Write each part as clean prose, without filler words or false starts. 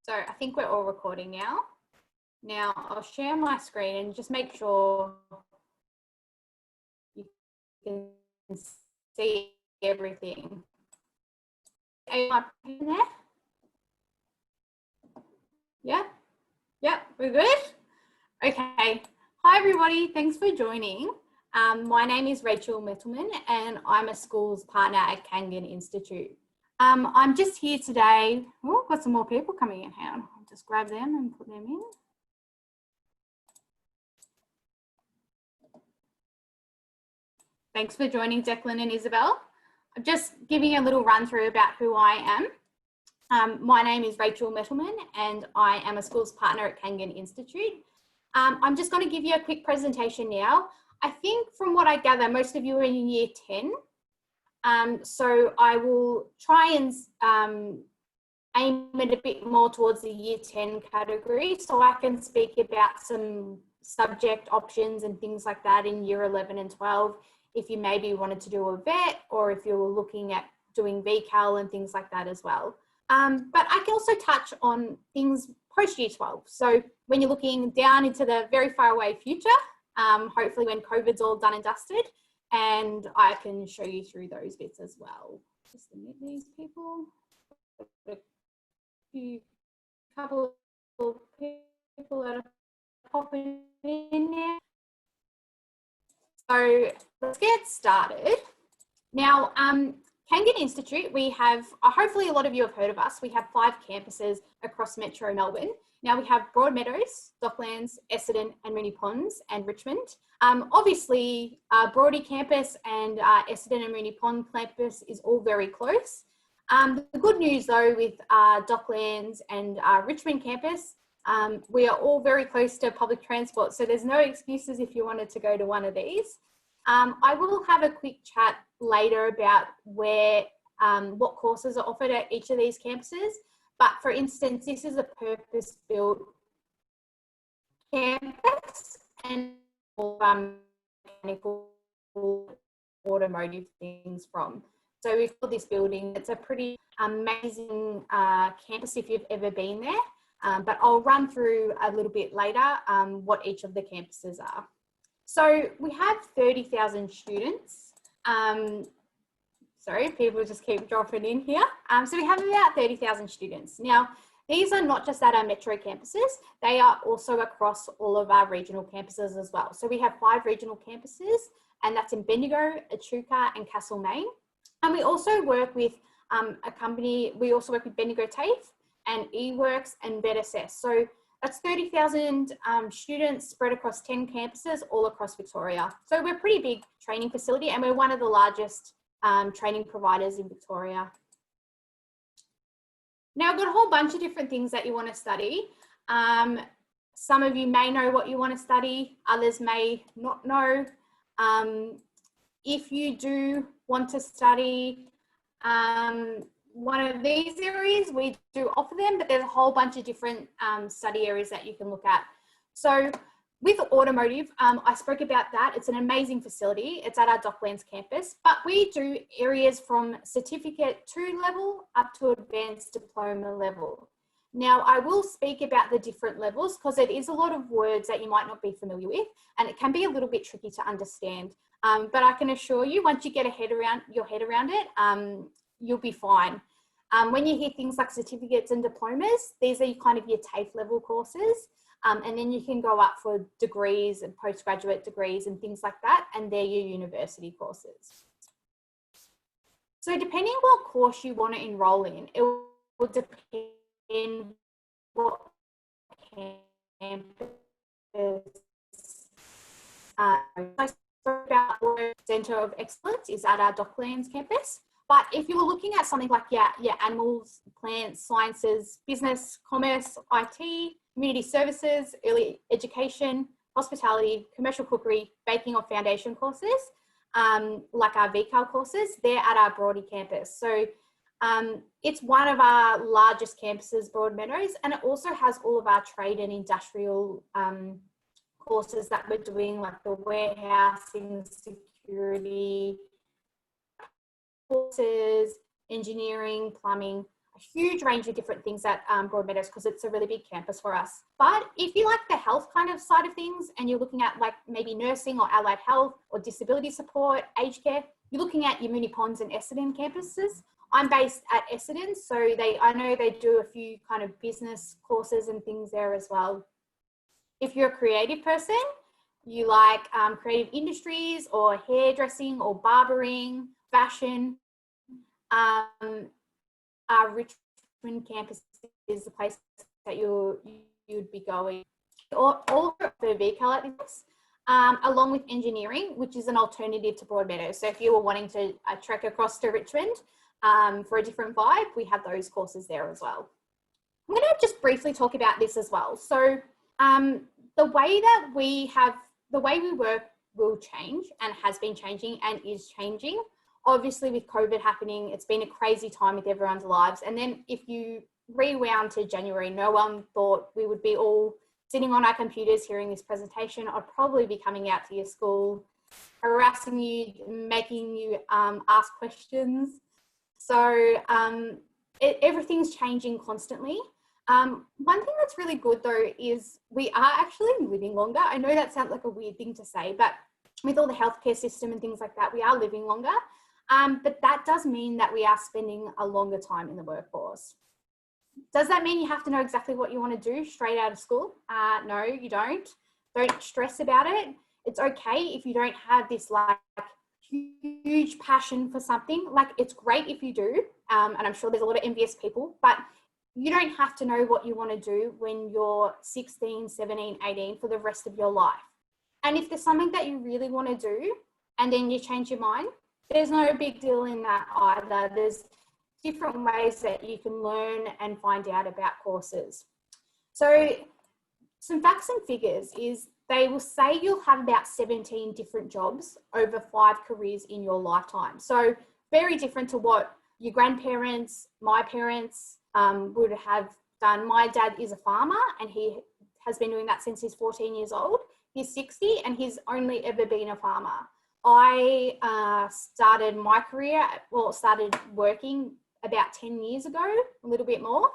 So I think we're all recording now. Now I'll share my screen and just make sure you can see everything. Am I in there? Yeah? Yeah, we're good? Okay. Hi everybody, thanks for joining. My name is Rachel Mittelman and I'm a schools partner at Kangan Institute. I'm just here today. Oh, got some more people coming in. Hang on. I'll just grab them and put them in. Thanks for joining, Declan and Isabel. I'm just giving a little run through about who I am. My name is Rachel Mittelman and I am a schools partner at Kangan Institute. I'm just going to give you a quick presentation now. I think from what I gather, most of you are in year 10. So I will try and aim it a bit more towards the year 10 category so I can speak about some subject options and things like that in year 11 and 12 if you maybe wanted to do a vet or if you were looking at doing VCAL and things like that as well. But I can also touch on things post year 12. So when you're looking down into the very far away future, hopefully when COVID's all done and dusted, and I can show you through those bits as well. Just admit these people. A couple of people that are popping in there. So let's get started. Now, Kangan Institute, we have, hopefully a lot of you have heard of us. We have 5 campuses across Metro Melbourne. Now we have Broadmeadows, Docklands, Essendon and Moonee Ponds and Richmond. Obviously, Broady campus and Essendon and Moonee Pond campus is all very close. The good news though with Docklands and Richmond campus, we are all very close to public transport, so there's no excuses if you wanted to go to one of these. I will have a quick chat later about where, what courses are offered at each of these campuses. But for instance, this is a purpose-built campus and mechanical automotive things from. So we've got this building. It's a pretty amazing campus if you've ever been there. But I'll run through a little bit later what each of the campuses are. So we have 30,000 students. Sorry, people just keep dropping in here. So we have about 30,000 students. Now, these are not just at our metro campuses, they are also across all of our regional campuses as well. So we have 5 regional campuses, and that's in Bendigo, Echuca and Castlemaine. And we also work with a company, we also work with Bendigo TAFE and eWorks and VetSS. So that's 30,000 students spread across 10 campuses all across Victoria. So we're a pretty big training facility and we're one of the largest training providers in Victoria. Now I've got a whole bunch of different things that you want to study. Some of you may know what you want to study, others may not know. If you do want to study one of these areas, we do offer them, but there's a whole bunch of different study areas that you can look at. So with automotive, I spoke about that. It's an amazing facility. It's at our Docklands campus, but we do areas from certificate 2 level up to advanced diploma level. Now, I will speak about the different levels because it is a lot of words that you might not be familiar with, and it can be a little bit tricky to understand. But I can assure you, once you get your head around it, you'll be fine. When you hear things like certificates and diplomas, these are kind of your TAFE level courses. And then you can go up for degrees and postgraduate degrees and things like that, and they're your university courses. So depending what course you want to enroll in, it will depend what campus. I spoke about the Centre of Excellence is at our Docklands campus. But if you were looking at something like your animals, plants, sciences, business, commerce, IT, community services, early education, hospitality, commercial cookery, baking or foundation courses, like our VCAL courses, they're at our Broady campus. So it's one of our largest campuses, Broadmeadows, and it also has all of our trade and industrial courses that we're doing, like the warehousing, security, courses, engineering, plumbing, a huge range of different things at Broadmeadows because it's a really big campus for us. But if you like the health kind of side of things and you're looking at like maybe nursing or allied health or disability support, aged care, you're looking at your Moonee Ponds and Essendon campuses. I'm based at Essendon, so I know they do a few kind of business courses and things there as well. If you're a creative person, you like creative industries or hairdressing or barbering, fashion, our Richmond campus is the place that you'd be going. All for VCAL at this, along with engineering, which is an alternative to Broadmeadows. So if you were wanting to trek across to Richmond for a different vibe, we have those courses there as well. I'm going to just briefly talk about this as well. So the way we work will change and has been changing and is changing. Obviously with COVID happening, it's been a crazy time with everyone's lives. And then if you rewound to January, no one thought we would be all sitting on our computers hearing this presentation. I'd probably be coming out to your school, harassing you, making you ask questions. So everything's changing constantly. One thing that's really good though is we are actually living longer. I know that sounds like a weird thing to say, but with all the healthcare system and things like that, we are living longer. But that does mean that we are spending a longer time in the workforce. Does that mean you have to know exactly what you want to do straight out of school? No, you don't. Don't stress about it. It's okay if you don't have this like huge passion for something. Like it's great if you do, and I'm sure there's a lot of envious people, but you don't have to know what you want to do when you're 16, 17, 18 for the rest of your life. And if there's something that you really want to do and then you change your mind, there's no big deal in that either. There's different ways that you can learn and find out about courses. So some facts and figures is they will say you'll have about 17 different jobs over 5 careers in your lifetime. So very different to what your grandparents, my parents would have done. My dad is a farmer and he has been doing that since he's 14 years old. He's 60 and he's only ever been a farmer. I started my career, started working about 10 years ago, a little bit more.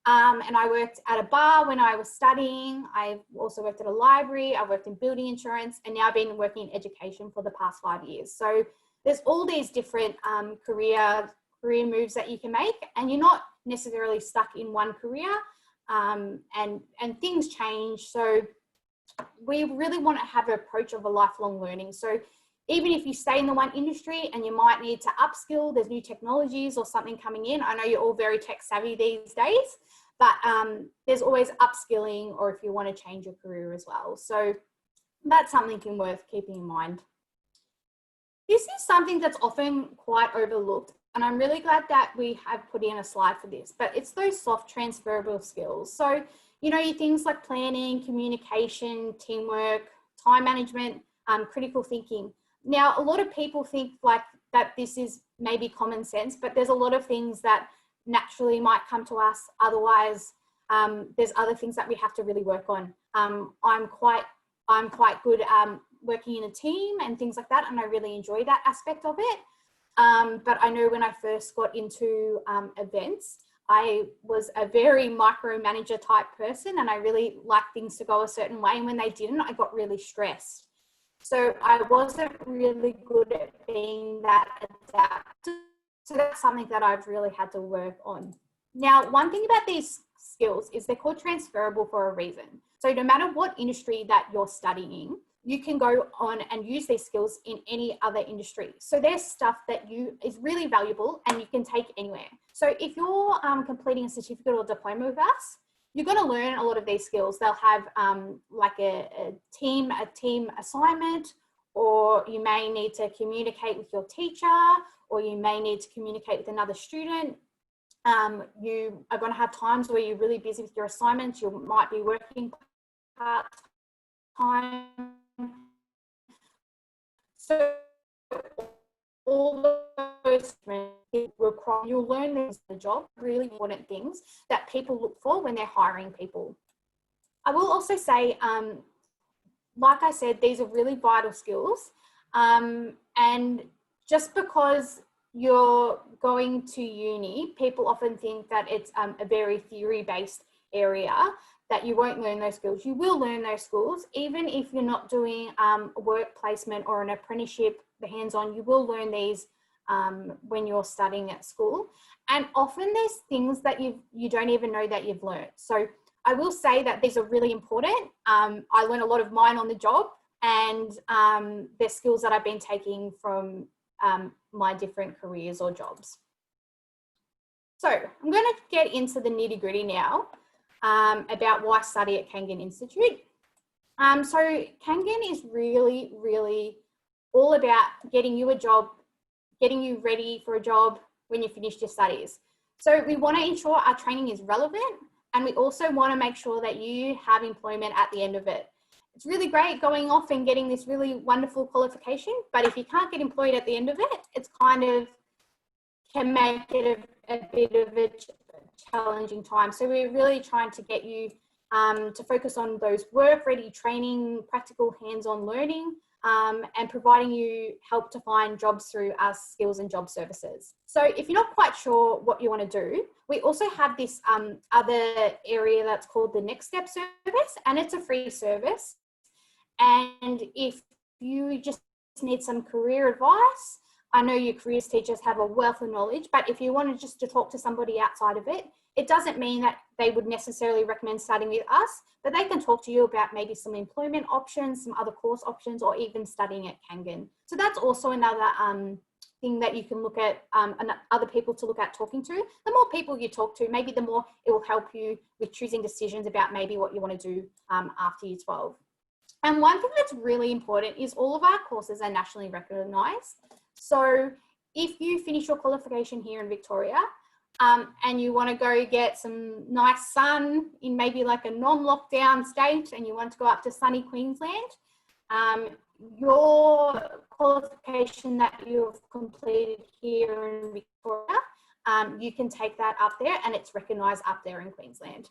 And I worked at a bar when I was studying. I've also worked at a library. I worked in building insurance, and now I've been working in education for the past 5 years. So there's all these different career moves that you can make, and you're not necessarily stuck in one career, and things change. So we really want to have an approach of a lifelong learning. So even if you stay in the one industry and you might need to upskill, there's new technologies or something coming in. I know you're all very tech savvy these days, but there's always upskilling, or if you want to change your career as well. So that's something worth keeping in mind. This is something that's often quite overlooked, and I'm really glad that we have put in a slide for this, but it's those soft transferable skills. So, you know, your things like planning, communication, teamwork, time management, critical thinking. Now, a lot of people think like that this is maybe common sense, but there's a lot of things that naturally might come to us. Otherwise, there's other things that we have to really work on. I'm quite good working in a team and things like that, and I really enjoy that aspect of it. But I know when I first got into events, I was a very micromanager type person, and I really liked things to go a certain way. And when they didn't, I got really stressed. So I wasn't really good at being that adaptive. So that's something that I've really had to work on. Now, one thing about these skills is they're called transferable for a reason. So no matter what industry that you're studying, you can go on and use these skills in any other industry. So there's stuff that is really valuable and you can take anywhere. So if you're completing a certificate or diploma with us, you're going to learn a lot of these skills. They'll have like a team assignment, or you may need to communicate with your teacher, or you may need to communicate with another student. You are going to have times where you're really busy with your assignments. You might be working part-time. So all those you'll learn things in the job, really important things that people look for when they're hiring people. I will also say, like I said, these are really vital skills. And just because you're going to uni, people often think that it's a very theory-based area, that you won't learn those skills. You will learn those skills, even if you're not doing a work placement or an apprenticeship, the hands-on, you will learn these when you're studying at school. And often there's things that you don't even know that you've learned. So I will say that these are really important. I learned a lot of mine on the job, and they're skills that I've been taking from my different careers or jobs. So I'm going to get into the nitty gritty now about why study at Kangan Institute. So Kangan is really, really all about getting you a job, getting you ready for a job when you finished your studies. So we want to ensure our training is relevant, and we also want to make sure that you have employment at the end of it. It's really great going off and getting this really wonderful qualification, but if you can't get employed at the end of it, it's kind of can make it a bit of a challenging time. So we're really trying to get you to focus on those work-ready training, practical hands-on learning, and providing you help to find jobs through our skills and job services. So if you're not quite sure what you want to do, we also have this other area that's called the Next Step service, and it's a free service. And if you just need some career advice, I know your careers teachers have a wealth of knowledge, but if you wanted just to talk to somebody outside of it, it doesn't mean that they would necessarily recommend starting with us, but they can talk to you about maybe some employment options, some other course options, or even studying at Kangan. So that's also another thing that you can look at, other people to look at talking to. The more people you talk to, maybe the more it will help you with choosing decisions about maybe what you want to do after year 12. And one thing that's really important is all of our courses are nationally recognised. So if you finish your qualification here in Victoria and you want to go get some nice sun in maybe like a non-lockdown state and you want to go up to sunny Queensland, your qualification that you've completed here in Victoria, you can take that up there and it's recognised up there in Queensland.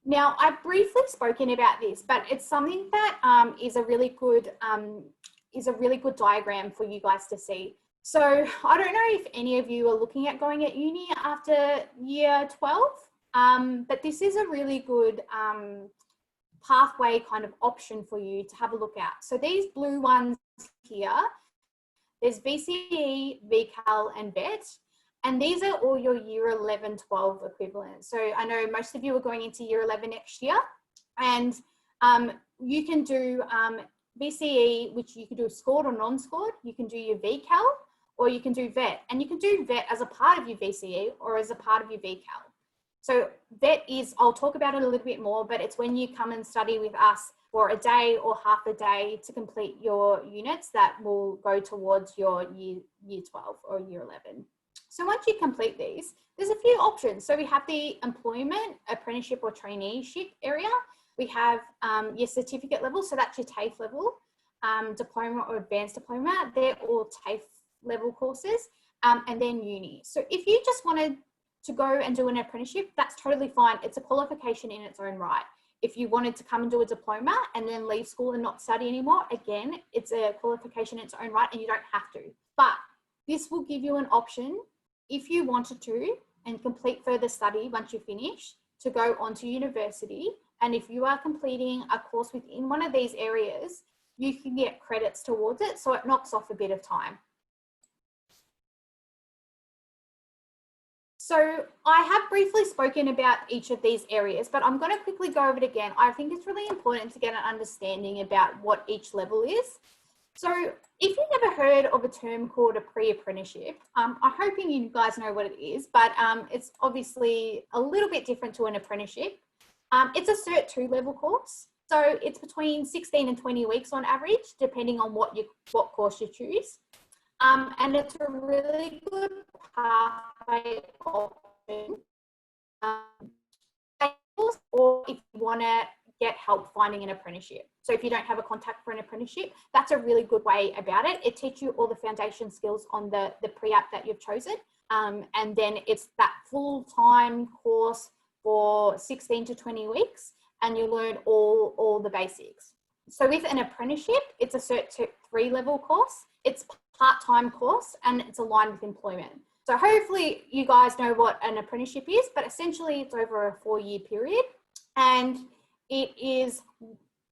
Now, I've briefly spoken about this, but it's something that is a really good diagram for you guys to see. So I don't know if any of you are looking at going at uni after year 12, but this is a really good pathway kind of option for you to have a look at. So these blue ones here, there's VCE, VCAL and VET. And these are all your year 11, 12 equivalents. So I know most of you are going into year 11 next year, and you can do VCE, which you can do scored or non-scored. You can do your VCAL or you can do VET, and you can do VET as a part of your VCE or as a part of your VCAL. So VET is, I'll talk about it a little bit more, but it's when you come and study with us for a day or half a day to complete your units that will go towards your year 12 or year 11. So once you complete these, there's a few options. So we have the employment, apprenticeship or traineeship area. We have your certificate level, so that's your TAFE level, diploma or advanced diploma. They're all TAFE level courses, and then uni. So if you just wanted to go and do an apprenticeship, that's totally fine. It's a qualification in its own right. If you wanted to come and do a diploma and then leave school and not study anymore, again, it's a qualification in its own right and you don't have to. But this will give you an option if you wanted to and complete further study once you finish to go on to university. And if you are completing a course within one of these areas, you can get credits towards it. So it knocks off a bit of time. So I have briefly spoken about each of these areas, but I'm going to quickly go over it again. I think it's really important to get an understanding about what each level is. So if you've never heard of a term called a pre-apprenticeship, I'm hoping you guys know what it is, but it's obviously a little bit different to an apprenticeship. It's a Cert 2 level course. So it's between 16 and 20 weeks on average, depending on what course you choose. And it's a really good pathway option. Or if you want to get help finding an apprenticeship. So if you don't have a contact for an apprenticeship, that's a really good way about it. It teaches you all the foundation skills on the pre-app that you've chosen. And then it's that full-time course for 16 to 20 weeks and you learn all the basics. So with an apprenticeship, it's a Cert 3 level course. It's part-time course and it's aligned with employment. So hopefully you guys know what an apprenticeship is, but essentially it's over a 4-year period, and it is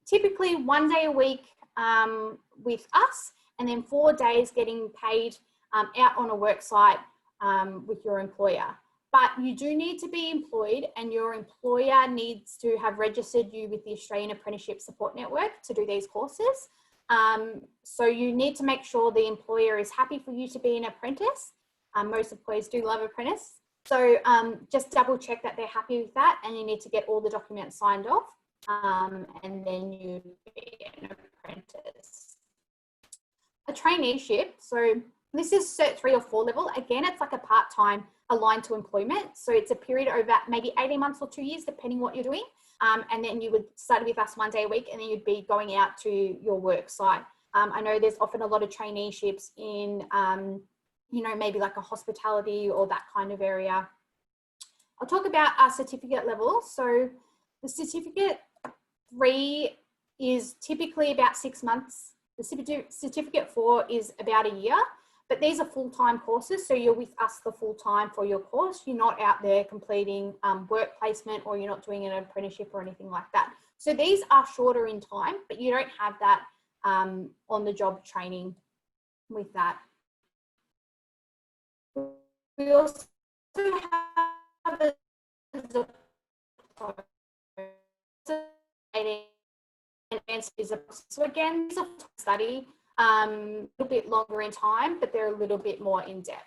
typically 1 day a week with us, and then 4 days getting paid out on a work site with your employer. But you do need to be employed, and your employer needs to have registered you with the Australian Apprenticeship Support Network to do these courses. So you need to make sure the employer is happy for you to be an apprentice. Most employers do love apprentice. So just double check that they're happy with that, and you need to get all the documents signed off, and then you be an apprentice. A traineeship, so this is Cert 3 or 4 level. Again, it's like a part-time aligned to employment. So it's a period over maybe 18 months or 2 years, depending what you're doing. And then you would start with us 1 day a week, and then you'd be going out to your work site. I know there's often a lot of traineeships in, you know, maybe like a hospitality or that kind of area. I'll talk about our certificate level. So the certificate 3 is typically about 6 months. The certificate 4 is about a year, but these are full-time courses. So you're with us the full time for your course. You're not out there completing work placement, or you're not doing an apprenticeship or anything like that. So these are shorter in time, but you don't have that on the job training with that. We also have a so again, it's a study, a little bit longer in time, but they're a little bit more in depth.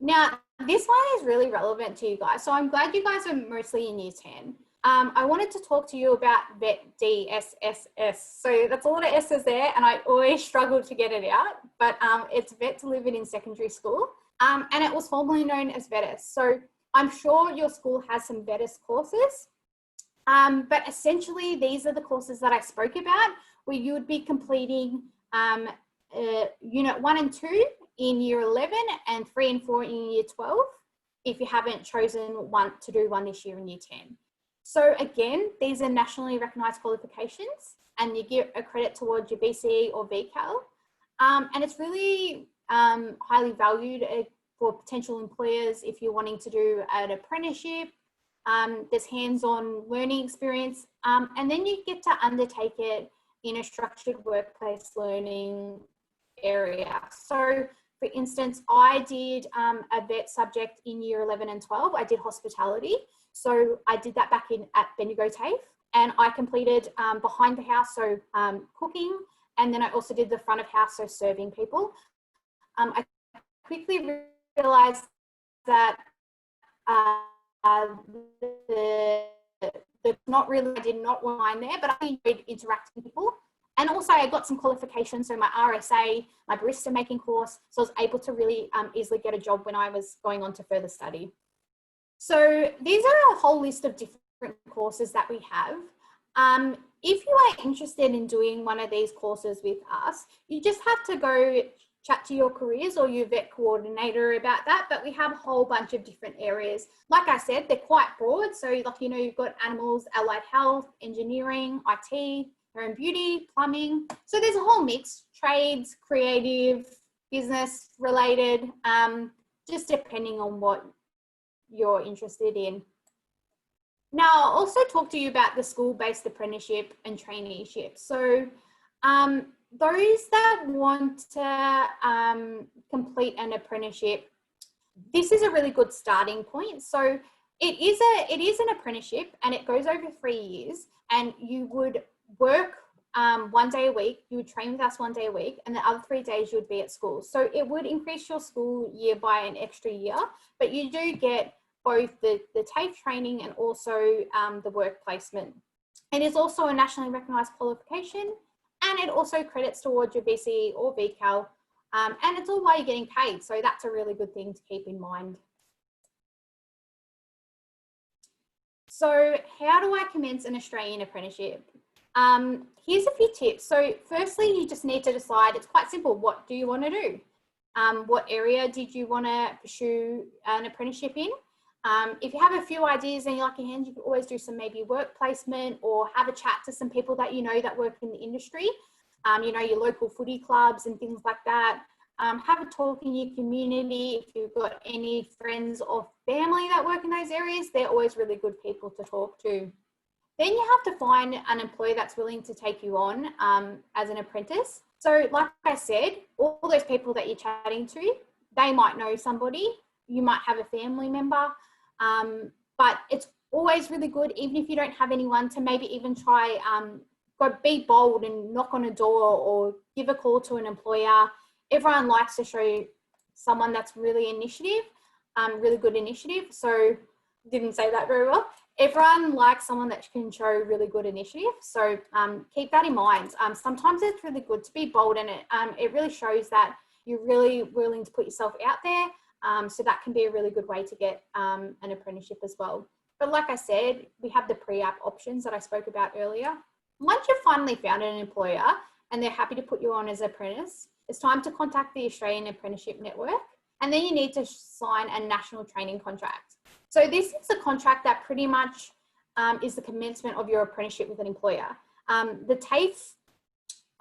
Now, this one is really relevant to you guys. So I'm glad you guys are mostly in year 10. I wanted to talk to you about VET DSSS. So that's a lot of S's there, and I always struggle to get it out, but it's VET Delivered in Secondary School. And it was formerly known as VETIS. So I'm sure your school has some VETIS courses. But essentially, these are the courses that I spoke about, where you would be completing Unit 1 and 2 in Year 11 and 3 and 4 in Year 12, if you haven't chosen to do one this year in Year 10. So again, these are nationally recognised qualifications, and you get a credit towards your BCE or VCAL. And it's really highly valued for potential employers if you're wanting to do an apprenticeship. There's hands-on learning experience, and then you get to undertake it in a structured workplace learning area. So for instance, I did a VET subject in Year 11 and 12. I did hospitality. So I did that back at Bendigo TAFE, and I completed behind the house, so cooking, and then I also did the front of house, so serving people. I quickly realised that I did not want there, but I enjoyed interacting with people. And also I got some qualifications, so my RSA, my barista making course, so I was able to really easily get a job when I was going on to further study. So these are a whole list of different courses that we have. If you are interested in doing one of these courses with us, you just have to go chat to your careers or your VET coordinator about that, but we have a whole bunch of different areas. Like I said, they're quite broad. So like, you know, you've got animals, allied health, engineering, IT, hair and beauty, plumbing. So there's a whole mix, trades, creative, business related, just depending on what you're interested in. Now, I'll also talk to you about the school-based apprenticeship and traineeship. So those that want to complete an apprenticeship, this is a really good starting point. So it is an apprenticeship, and it goes over 3 years, and you would work 1 day a week, you would train with us 1 day a week, and the other 3 days you would be at school. So it would increase your school year by an extra year, but you do get both the TAFE training and also the work placement. It is also a nationally recognised qualification, and it also credits towards your BCE or VCAL, and it's all while you're getting paid. So that's a really good thing to keep in mind. So how do I commence an Australian apprenticeship? Here's a few tips. So firstly, you just need to decide, it's quite simple. What do you want to do? What area did you want to pursue an apprenticeship in? If you have a few ideas and you like your hands, you could always do some maybe work placement or have a chat to some people that you know that work in the industry. you know, your local footy clubs and things like that. Have a talk in your community. If you've got any friends or family that work in those areas, they're always really good people to talk to. Then you have to find an employer that's willing to take you on as an apprentice. So like I said, all those people that you're chatting to, they might know somebody, you might have a family member, but it's always really good, even if you don't have anyone, to maybe even try, go be bold and knock on a door or give a call to an employer. Everyone likes to show someone that's really initiative, really good initiative. So didn't say that very well. Everyone likes someone that can show really good initiative. So keep that in mind. Sometimes it's really good to be bold, and it really shows that you're really willing to put yourself out there. So that can be a really good way to get an apprenticeship as well. But like I said, we have the pre-app options that I spoke about earlier. Once you've finally found an employer and they're happy to put you on as an apprentice, it's time to contact the Australian Apprenticeship Network, and then you need to sign a national training contract. So this is a contract that pretty much is the commencement of your apprenticeship with an employer. The TAFE,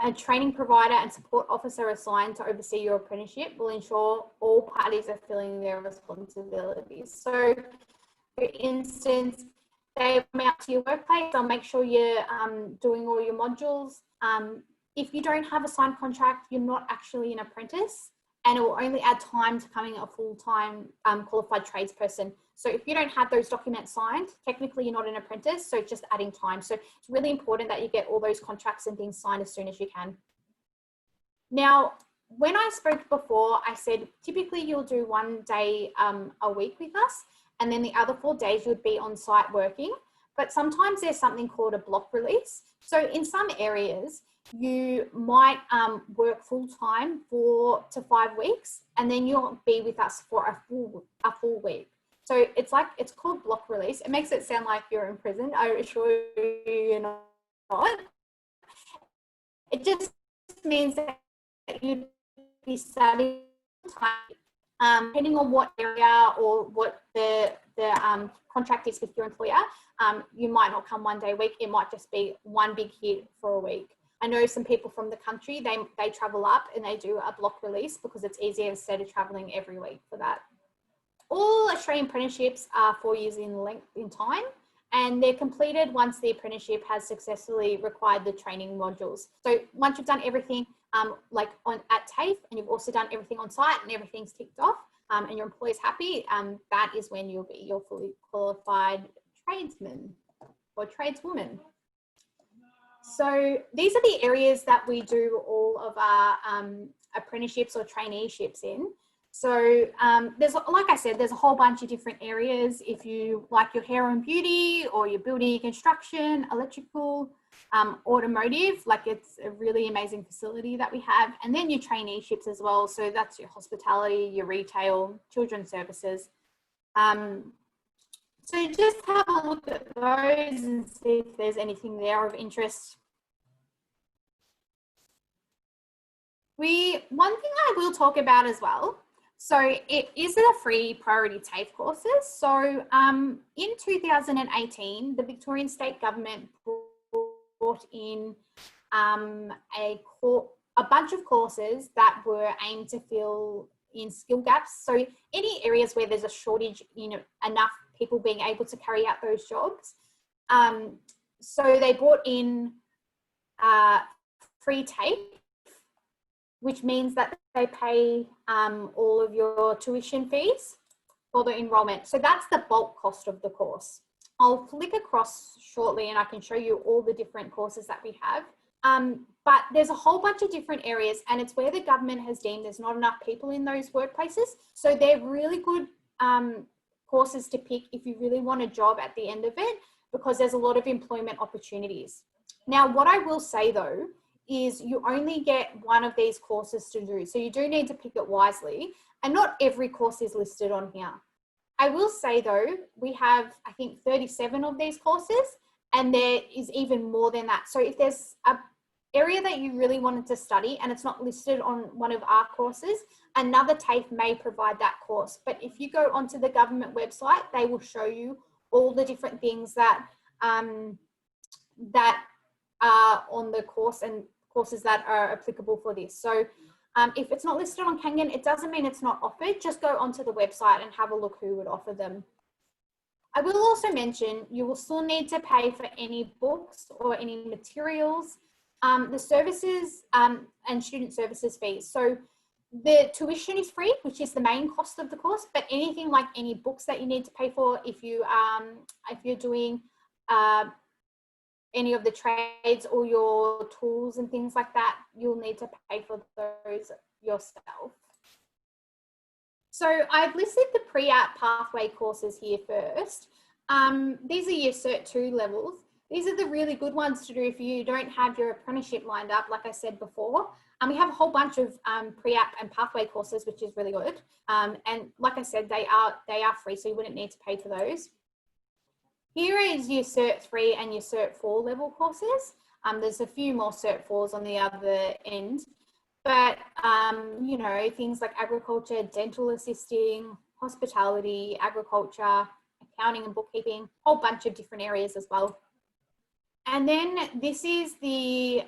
a training provider and support officer assigned to oversee your apprenticeship, will ensure all parties are filling their responsibilities. So for instance, they come out to your workplace, they'll make sure you're doing all your modules. If you don't have a signed contract, you're not actually an apprentice, and it will only add time to becoming a full-time qualified tradesperson. So if you don't have those documents signed, technically you're not an apprentice, so it's just adding time. So it's really important that you get all those contracts and things signed as soon as you can. Now, when I spoke before, I said typically you'll do 1 day a week with us, and then the other 4 days you'd be on site working. But sometimes there's something called a block release. So in some areas, you might work full-time 4 to 5 weeks, and then you'll be with us for a full week. So it's called block release. It makes it sound like you're in prison. I assure you, you're not. It just means that you'd be studying time, depending on what area or what the contract is with your employer. You might not come 1 day a week. It might just be one big hit for a week. I know some people from the country, they travel up and they do a block release because it's easier instead of traveling every week for that. All Australian apprenticeships are 4 years in length in time, and they're completed once the apprenticeship has successfully required the training modules. So once you've done everything like at TAFE, and you've also done everything on site and everything's ticked off, and your employer's happy, that is when you'll be your fully qualified tradesman or tradeswoman. So these are the areas that we do all of our apprenticeships or traineeships in. So there's, like I said, there's a whole bunch of different areas. If you like your hair and beauty, or your building and construction, electrical, automotive, like it's a really amazing facility that we have. And then your traineeships as well. So that's your hospitality, your retail, children's services. So just have a look at those and see if there's anything there of interest. One thing I will talk about as well, so it is a free priority TAFE courses. So in 2018, the Victorian State Government brought in a bunch of courses that were aimed to fill in skill gaps. So any areas where there's a shortage in enough people being able to carry out those jobs. So they brought in free TAFE, which means that they pay all of your tuition fees for the enrollment. So that's the bulk cost of the course. I'll flick across shortly and I can show you all the different courses that we have. But there's a whole bunch of different areas, and it's where the government has deemed there's not enough people in those workplaces. So they're really good courses to pick if you really want a job at the end of it, because there's a lot of employment opportunities. Now, what I will say though, is you only get one of these courses to do. So you do need to pick it wisely, and not every course is listed on here. I will say though, we have, I think 37 of these courses, and there is even more than that. So if there's a area that you really wanted to study and it's not listed on one of our courses, another TAFE may provide that course. But if you go onto the government website, they will show you all the different things that that are on the course and courses that are applicable for this. So if it's not listed on Kangan, it doesn't mean it's not offered. Just go onto the website and have a look who would offer them. I will also mention you will still need to pay for any books or any materials, the services and student services fees. So the tuition is free, which is the main cost of the course, but anything like any books that you need to pay for, if you're doing any of the trades or your tools and things like that, you'll need to pay for those yourself. So I've listed the pre-app pathway courses here first. These are your Cert 2 levels. These are the really good ones to do if you don't have your apprenticeship lined up, like I said before. We have a whole bunch of pre-app and pathway courses, which is really good. And like I said, they are free, so you wouldn't need to pay for those. Here is your Cert 3 and your Cert 4 level courses. There's a few more Cert 4s on the other end. But, you know, things like agriculture, dental assisting, hospitality, agriculture, accounting and bookkeeping, a whole bunch of different areas as well. And then this is the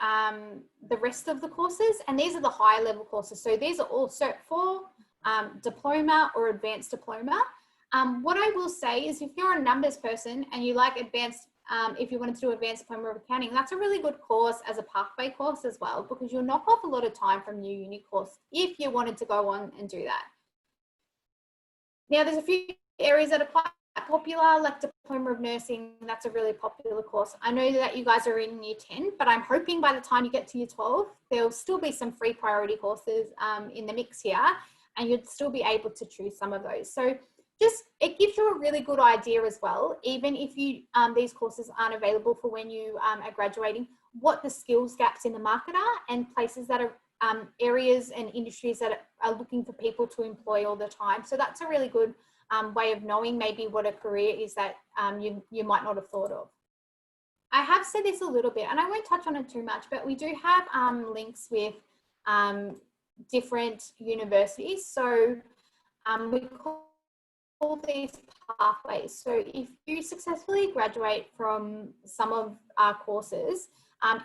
rest of the courses, and these are the higher level courses. So these are all Cert 4, diploma or advanced diploma. What I will say is if you're a numbers person and you like advanced, if you wanted to do advanced diploma of accounting, that's a really good course as a pathway course as well, because you'll knock off a lot of time from your uni course if you wanted to go on and do that. Now there's a few areas that are quite popular, like diploma of nursing. That's a really popular course. I know that you guys are in year 10, but I'm hoping by the time you get to year 12, there'll still be some free priority courses in the mix here, and you'd still be able to choose some of those. So just, it gives you a really good idea as well, even if you these courses aren't available for when you are graduating, what the skills gaps in the market are and places that are areas and industries that are looking for people to employ all the time. So that's a really good way of knowing maybe what a career is that you might not have thought of. I have said this a little bit and I won't touch on it too much, but we do have links with different universities. So we call these pathways. So if you successfully graduate from some of our courses,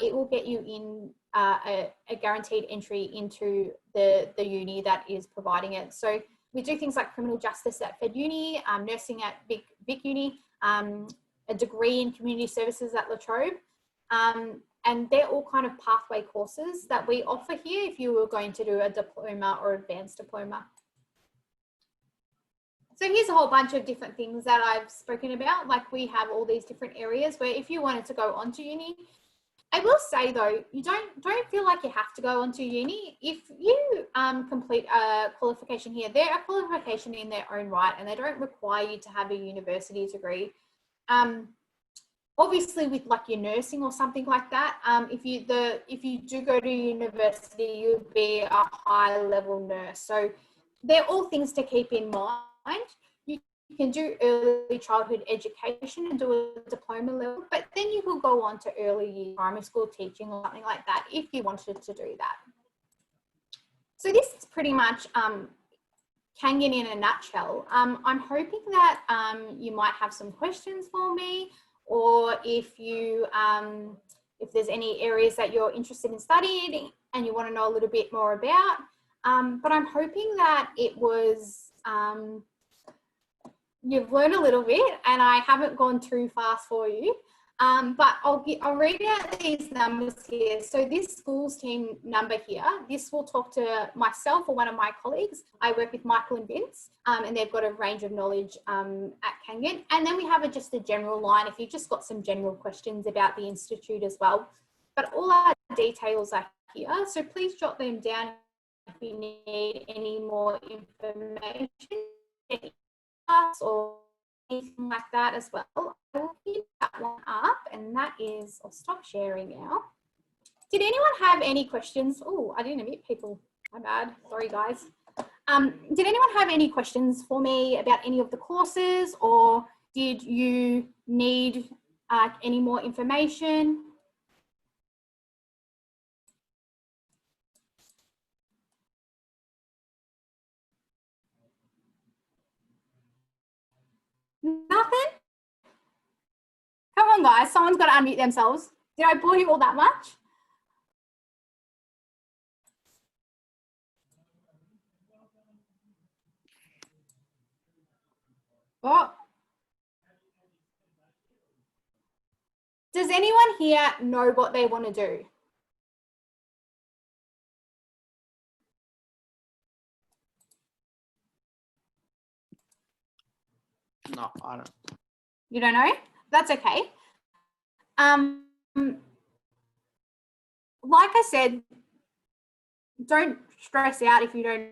it will get you in a guaranteed entry into the uni that is providing it. So we do things like criminal justice at Fed Uni, nursing at Vic Uni, a degree in community services at La Trobe. And they're all kind of pathway courses that we offer here if you were going to do a diploma or advanced diploma. So here's a whole bunch of different things that I've spoken about. Like we have all these different areas where if you wanted to go onto uni, I will say though, you don't feel like you have to go onto uni. If you complete a qualification here, they're a qualification in their own right and they don't require you to have a university degree. Obviously with like your nursing or something like that, if you do go to university, you'd be a high level nurse. So they're all things to keep in mind. You can do early childhood education and do a diploma level, but then you could go on to early year primary school teaching or something like that if you wanted to do that. So this is pretty much Kangan in a nutshell. I'm hoping that you might have some questions for me, or if you if there's any areas that you're interested in studying and you want to know a little bit more about. But I'm hoping that it was you've learned a little bit and I haven't gone too fast for you. But I'll read out these numbers here. So this schools team number here, this will talk to myself or one of my colleagues. I work with Michael and Vince, and they've got a range of knowledge at Kangan. And then we have just a general line if you've just got some general questions about the Institute as well. But all our details are here. So please jot them down if you need any more information or anything like that as well. I will keep that one up, and that is, I'll stop sharing now. Did anyone have any questions? Oh, I didn't admit people. My bad. Sorry, guys. Did anyone have any questions for me about any of the courses, or did you need any more information? Nothing? Come on, guys. Someone's got to unmute themselves. Did I bore you all that much? Oh. Does anyone here know what they want to do? No, I don't. You don't know? That's okay. Like I said, don't stress out if you don't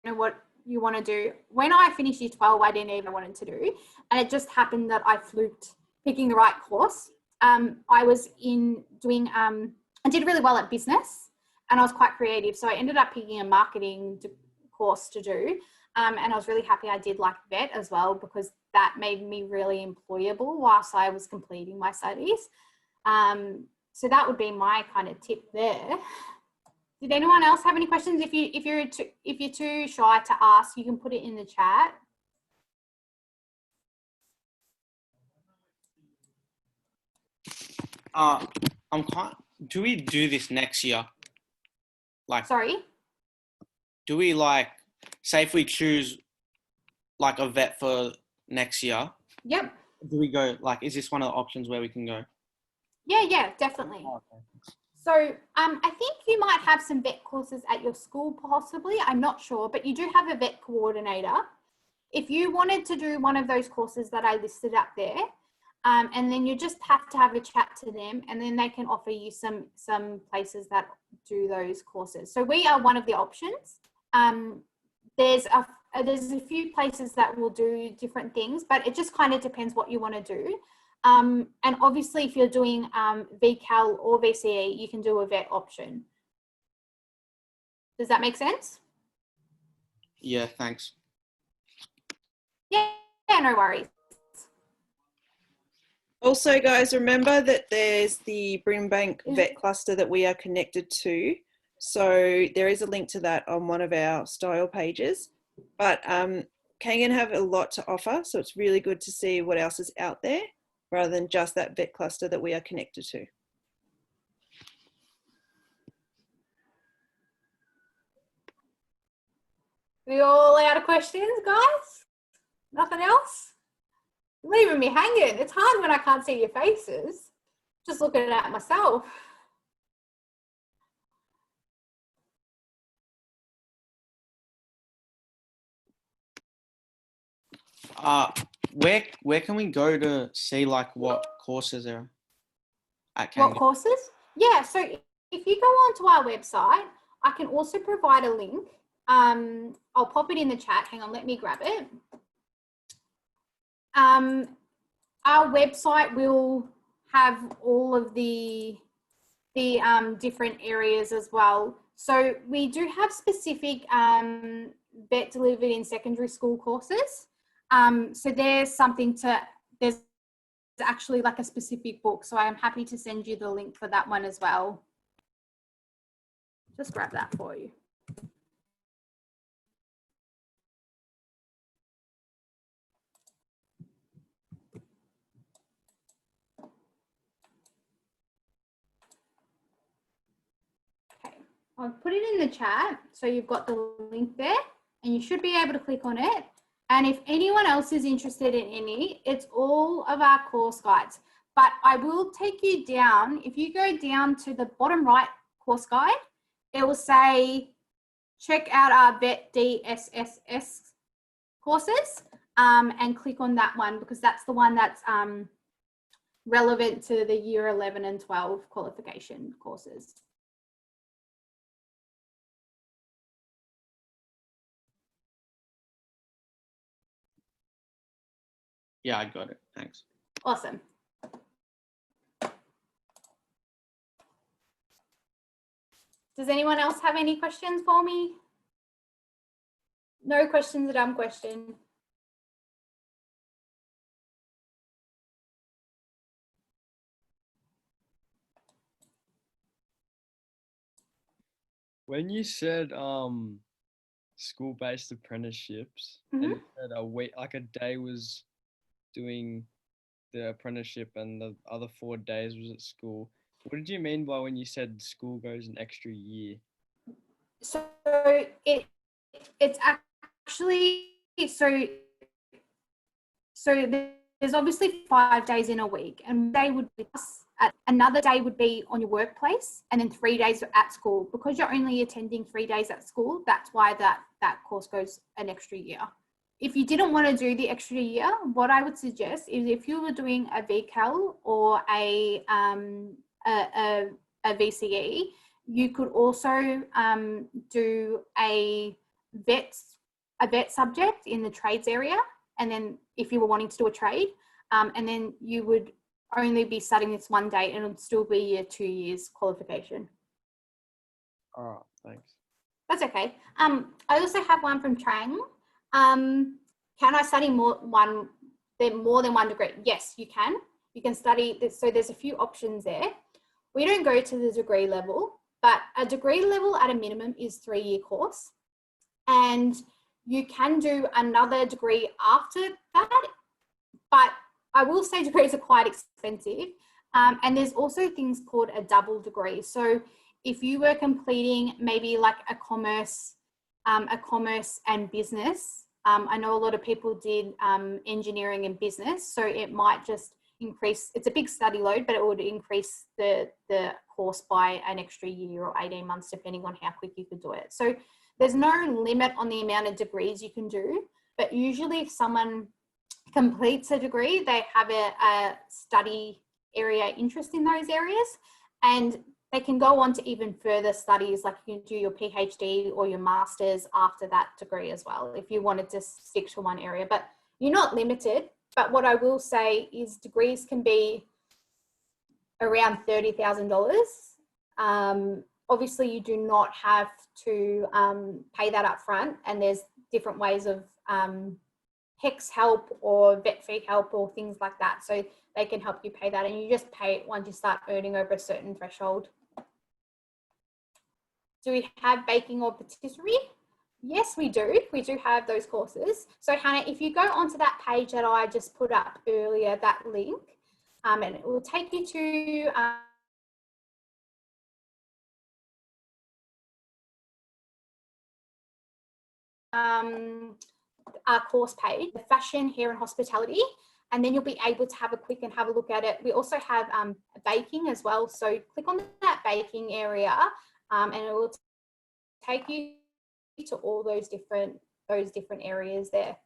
know what you want to do. When I finished year 12, I didn't even want to do, and it just happened that I fluked picking the right course. I was in doing, I did really well at business, and I was quite creative. So I ended up picking a marketing course to do. And I was really happy I did like vet as well, because that made me really employable whilst I was completing my studies. So that would be my kind of tip there. Did anyone else have any questions? If you're too shy to ask, you can put it in the chat. Do we do this next year? Like, Sorry? do we like, say if we choose like a vet for next year? Yep. Do we go like, is this one of the options where we can go? Yeah, definitely. Oh, okay. So I think you might have some vet courses at your school, possibly. I'm not sure, but you do have a vet coordinator. If you wanted to do one of those courses that I listed up there, and then you just have to have a chat to them, and then they can offer you some places that do those courses. So we are one of the options. There's a few places that will do different things, but it just kind of depends what you want to do. And obviously, if you're doing VCAL or VCE, you can do a vet option. Does that make sense? Yeah, thanks. Yeah, no worries. Also, guys, remember that there's the Brimbank Vet Cluster that we are connected to. So there is a link to that on one of our style pages. But Kangan have a lot to offer, so it's really good to see what else is out there rather than just that vet cluster that we are connected to. We all out of questions, guys? Nothing else? You're leaving me hanging. It's hard when I can't see your faces. Just looking at myself. Where can we go to see like what courses are at What Kangan? courses? Yeah, so if you go onto our website, I can also provide a link. I'll pop it in the chat. Hang on, let me grab it. Our website will have all of the different areas as well. So we do have specific vet delivered in secondary school courses. So there's actually like a specific book. So I'm happy to send you the link for that one as well. Just grab that for you. Okay, I'll put it in the chat. So you've got the link there and you should be able to click on it. And if anyone else is interested in any, it's all of our course guides. But I will take you down. If you go down to the bottom right course guide, it will say, check out our vet DSSS courses and click on that one, because that's the one that's relevant to the year 11 and 12 qualification courses. Yeah, I got it. Thanks. Awesome. Does anyone else have any questions for me? No questions, a dumb question. When you said school-based apprenticeships, and you said a week, like a day was doing the apprenticeship and the other 4 days was at school, what did you mean by when you said school goes an extra year? So it's actually, so So there's obviously 5 days in a week, and day would be another day would be on your workplace, and then 3 days at school. Because you're only attending 3 days at school, that's why that course goes an extra year. If you didn't want to do the extra year, what I would suggest is if you were doing a VCAL or a VCE, you could also do a vet subject in the trades area. And then if you were wanting to do a trade, and then you would only be studying this one day, and it would still be your 2 years qualification. All right, thanks. That's okay. I also have one from Trang. Can I study more than one degree? Yes, you can. You can study this. So there's a few options there. We don't go to the degree level, but a degree level at a minimum is 3-year course. And you can do another degree after that, but I will say degrees are quite expensive. And there's also things called a double degree. So if you were completing maybe like a commerce and business, I know a lot of people did engineering and business, so it might just increase, it's a big study load, but it would increase the course by an extra year or 18 months, depending on how quick you could do it. So there's no limit on the amount of degrees you can do, but usually if someone completes a degree, they have a study area interest in those areas, and they can go on to even further studies, like you can do your PhD or your master's after that degree as well, if you wanted to stick to one area. But you're not limited. But what I will say is degrees can be around $30,000. Obviously, you do not have to pay that up front, and there's different ways of HEX help or vet fee help or things like that. So they can help you pay that, and you just pay it once you start earning over a certain threshold. Do we have baking or patisserie? Yes, we do. We do have those courses. So Hannah, if you go onto that page that I just put up earlier, that link, and it will take you to our course page, the fashion, hair and hospitality, and then you'll be able to have a click and have a look at it. We also have baking as well. So click on that baking area, and it will take you to all those different areas there.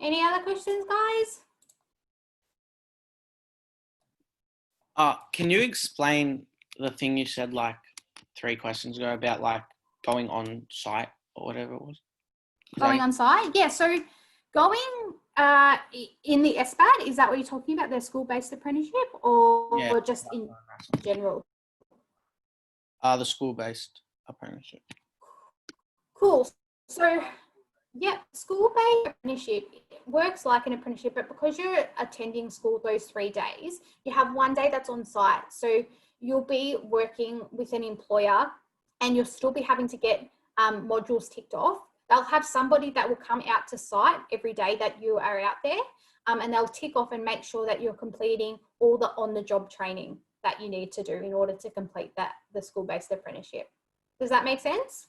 Any other questions, guys? Can you explain the thing you said like 3 questions ago about like going on site or whatever it was? Going on site? Yeah, so going in the SBAT, is that what you're talking about, the school-based apprenticeship, or just in general? The school-based apprenticeship. Cool. So, yeah, school-based apprenticeship works like an apprenticeship, but because you're attending school those 3 days, you have 1 day that's on site. So you'll be working with an employer, and you'll still be having to get modules ticked off. They'll have somebody that will come out to site every day that you are out there, and they'll tick off and make sure that you're completing all the on-the-job training that you need to do in order to complete the school-based apprenticeship. Does that make sense?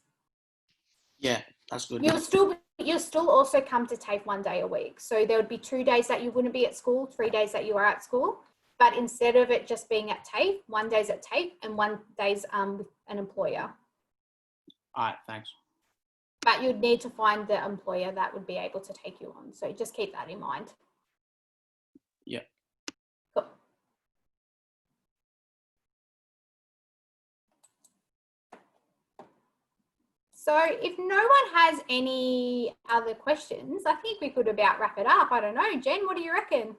Yeah, that's good. You'll still also come to TAFE 1 day a week. So there would be 2 days that you wouldn't be at school, 3 days that you are at school. But instead of it just being at TAFE, 1 day's at TAFE and 1 day's with an employer. All right, thanks. But you'd need to find the employer that would be able to take you on. So just keep that in mind. Yeah. Cool. So if no one has any other questions, I think we could about wrap it up. I don't know. Jen, what do you reckon?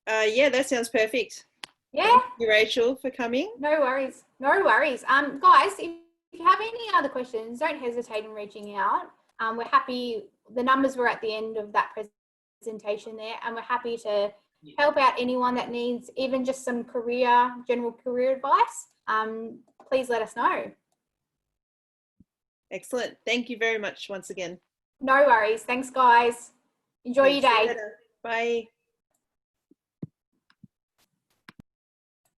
Yeah, that sounds perfect. Yeah. Thank you, Rachel, for coming. No worries. No worries. Guys, if you have any other questions, don't hesitate in reaching out. We're happy. The numbers were at the end of that presentation there, and we're happy to help out anyone that needs even just some general career advice. Please let us know. Excellent. Thank you very much once again. No worries. Thanks, guys. Enjoy your day. Bye.